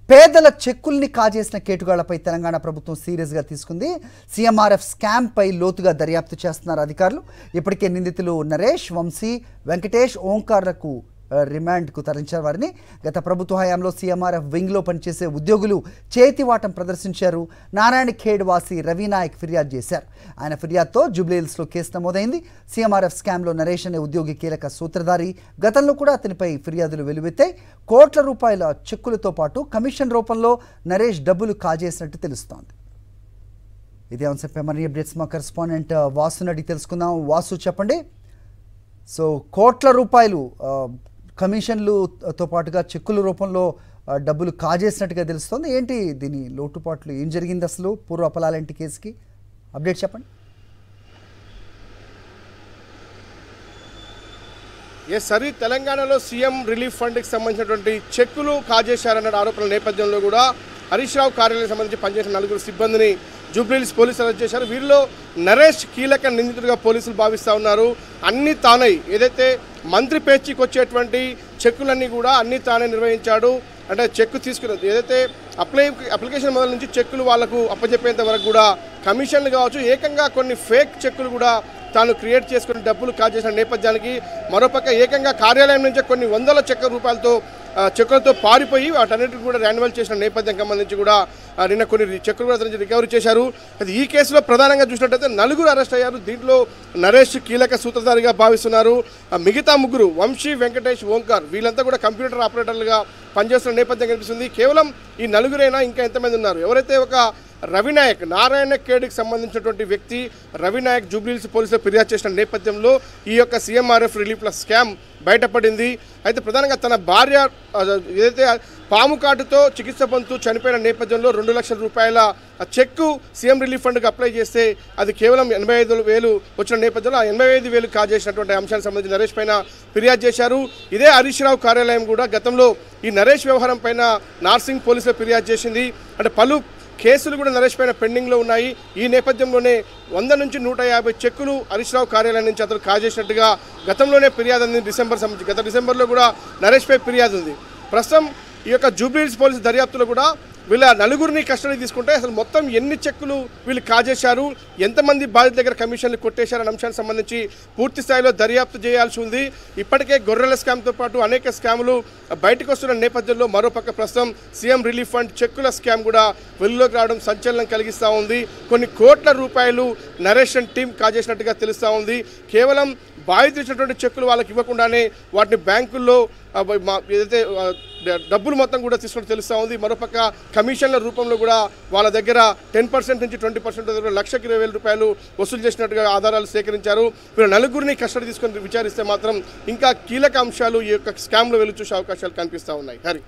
పేదల చెక్కుల్ని కాజేసిన కేటుగాళ్లపై తెలంగాణ ప్రభుత్వం సీరియస్గా తీసుకుంది. సీఎంఆర్ఎఫ్ స్కామ్ పై లోతుగా దర్యాప్తు చేస్తున్నారు అధికారులు. ఇప్పటికే నిందితులు నరేష్, వంశీ, వెంకటేష్, ఓంకార్లకు రిమాండ్కు తరలించారు. వారిని గత ప్రభుత్వ హయాంలో సీఎంఆర్ఎఫ్ వింగ్లో పనిచేసే ఉద్యోగులు చేతివాటం ప్రదర్శించారు. నారాయణ ఖేడ్ వాసి రవినాయక్ ఫిర్యాదు చేశారు. ఆయన ఫిర్యాదుతో జూబ్లీహిల్స్లో కేసు నమోదైంది. సీఎంఆర్ఎఫ్ స్కామ్లో నరేష్ అనే ఉద్యోగి కీలక సూత్రధారి. గతంలో కూడా అతనిపై ఫిర్యాదులు వెలువెత్తాయి. కోట్ల రూపాయల చెక్కులతో పాటు కమిషన్ రూపంలో నరేష్ డబ్బులు కాజేసినట్టు తెలుస్తోంది. ఇదే అంశంపై మరిన్ని అప్డేట్స్ మా కరెస్పాండెంట్ వాసుని అడిగి తెలుసుకుందాం. వాసు, చెప్పండి. సో కోట్ల రూపాయలు కమిషన్లుతో పాటుగా చెక్కుల రూపంలో డబ్బులు కాజేసినట్టుగా తెలుస్తోంది. ఏంటి దీని లోటుపాట్లు, ఏం జరిగింది అసలు పూర్వపలాలంటి కేసుకి? అప్డేట్ చెప్పండి. సరి తెలంగాణలో సీఎం రిలీఫ్ ఫండ్కి సంబంధించినటువంటి చెక్కులు కాజేశారన్న ఆరోపణల నేపథ్యంలో కూడా హరీష్ రావు కార్యాలయం సంబంధించి పనిచేసిన 9 సిబ్బందిని జూబ్లీహిల్స్ పోలీసులు అరెస్ట్ చేశారు. వీరిలో నరేష్ కీలక నిందితుడిగా పోలీసులు భావిస్తూ ఉన్నారు. అన్ని తానై ఏదైతే మంత్రి పేచీకి వచ్చేటువంటి చెక్కులన్నీ కూడా అన్ని తానే నిర్వహించాడు. అంటే చెక్కు తీసుకున్నది ఏదైతే అప్లికేషన్ మొదల నుంచి చెక్కులు వాళ్లకు అప్పచెప్పేంత వరకు కూడా కమిషన్లు కావచ్చు, ఏకంగా కొన్ని ఫేక్ చెక్కులు కూడా తాను క్రియేట్ చేసుకుని డబ్బులు కాజేసిన నేపథ్యానికి మరోపక్క ఏకంగా కార్యాలయం నుంచే కొన్ని వందల చెక్కులతో పారిపోయి వాటన్నిటిని కూడా ర్యాన్యువల్ చేసిన నేపథ్యం సంబంధించి కూడా నిన్న కొన్ని చెక్కులు కూడా రికవరీ చేశారు. అది ఈ కేసులో ప్రధానంగా చూసినట్టయితే 9 అరెస్ట్ అయ్యారు. దీంట్లో నరేష్ కీలక సూత్రధారిగా భావిస్తున్నారు. మిగతా 3 వంశీ, వెంకటేష్, ఓంకార్ వీళ్ళంతా కూడా కంప్యూటర్ ఆపరేటర్లుగా పనిచేస్తున్న నేపథ్యం కనిపిస్తుంది. కేవలం ఈ 9 ఇంకా ఎంతమంది ఉన్నారు? ఎవరైతే ఒక రవినాయక్, నారాయణ ఖేడ్కి సంబంధించినటువంటి వ్యక్తి రవినాయక్ జూబ్లీహిల్స్ పోలీసులు ఫిర్యాదు చేసిన నేపథ్యంలో ఈ యొక్క సీఎంఆర్ఎఫ్ రిలీఫ్ల స్కామ్ బయటపడింది. అయితే ప్రధానంగా తన భార్య ఏదైతే పాము కాటుతో చికిత్స పొందుతూ చనిపోయిన నేపథ్యంలో 2 లక్షల రూపాయల చెక్కు సీఎం రిలీఫ్ ఫండ్కి అప్లై చేస్తే అది కేవలం 85,000 వచ్చిన నేపథ్యంలో ఆ 85,000 కాజేసినటువంటి అంశానికి సంబంధించి నరేష్ పైన ఫిర్యాదు చేశారు. ఇదే హరీష్ రావు కార్యాలయం కూడా గతంలో ఈ నరేష్ వ్యవహారం పైన నార్సింగ్ పోలీసులు ఫిర్యాదు చేసింది. అంటే పలు కేసులు కూడా నరేష్ పైన పెండింగ్లో ఉన్నాయి. ఈ నేపథ్యంలోనే 100 నుంచి 150 చెక్కులు హరీష్ రావు కార్యాలయం నుంచి అతను కాజేసినట్టుగా గతంలోనే ఫిర్యాదు అంది. గత డిసెంబర్లో కూడా నరేష్ పై ఫిర్యాదు ఉంది. ప్రస్తుతం ఈ యొక్క జూబ్లీహిల్స్ పోలీసు దర్యాప్తులో కూడా వీళ్ళ 9 కస్టడీ తీసుకుంటే అసలు మొత్తం ఎన్ని చెక్కులు వీళ్ళు కాజేశారు, ఎంతమంది బాధితుల దగ్గర కమిషన్లు కొట్టేశారన్న అంశానికి సంబంధించి పూర్తి స్థాయిలో దర్యాప్తు చేయాల్సి ఉంది. ఇప్పటికే గొర్రెల స్కామ్తో పాటు అనేక స్కాములు బయటకు వస్తున్న నేపథ్యంలో మరోపక్క ప్రస్తుతం సీఎం రిలీఫ్ ఫండ్ చెక్కుల స్కామ్ కూడా వెలుగులోకి రావడం సంచలనం కలిగిస్తూ ఉంది. కొన్ని కోట్ల రూపాయలు నరేష్ అండ్ టీం కాజేసినట్టుగా తెలుస్తూ ఉంది. కేవలం బాధితులు ఇచ్చినటువంటి చెక్కులు వాళ్ళకి ఇవ్వకుండానే వాటిని బ్యాంకుల్లో ఏదైతే డబ్బులు మొత్తం కూడా తీసుకుని తెలుస్తూ ఉంది. మరోపక్క కమిషన్ల రూపంలో కూడా వాళ్ళ దగ్గర 10% నుంచి 20% దగ్గర 1,20,000 రూపాయలు వసూలు చేసినట్టుగా ఆధారాలు సేకరించారు. వీళ్ళు 9 కస్టడీ తీసుకొని విచారిస్తే మాత్రం ఇంకా కీలక అంశాలు ఈ యొక్క స్కామ్లో వెలుగు చూసే అవకాశాలు కనిపిస్తూ ఉన్నాయి. హరి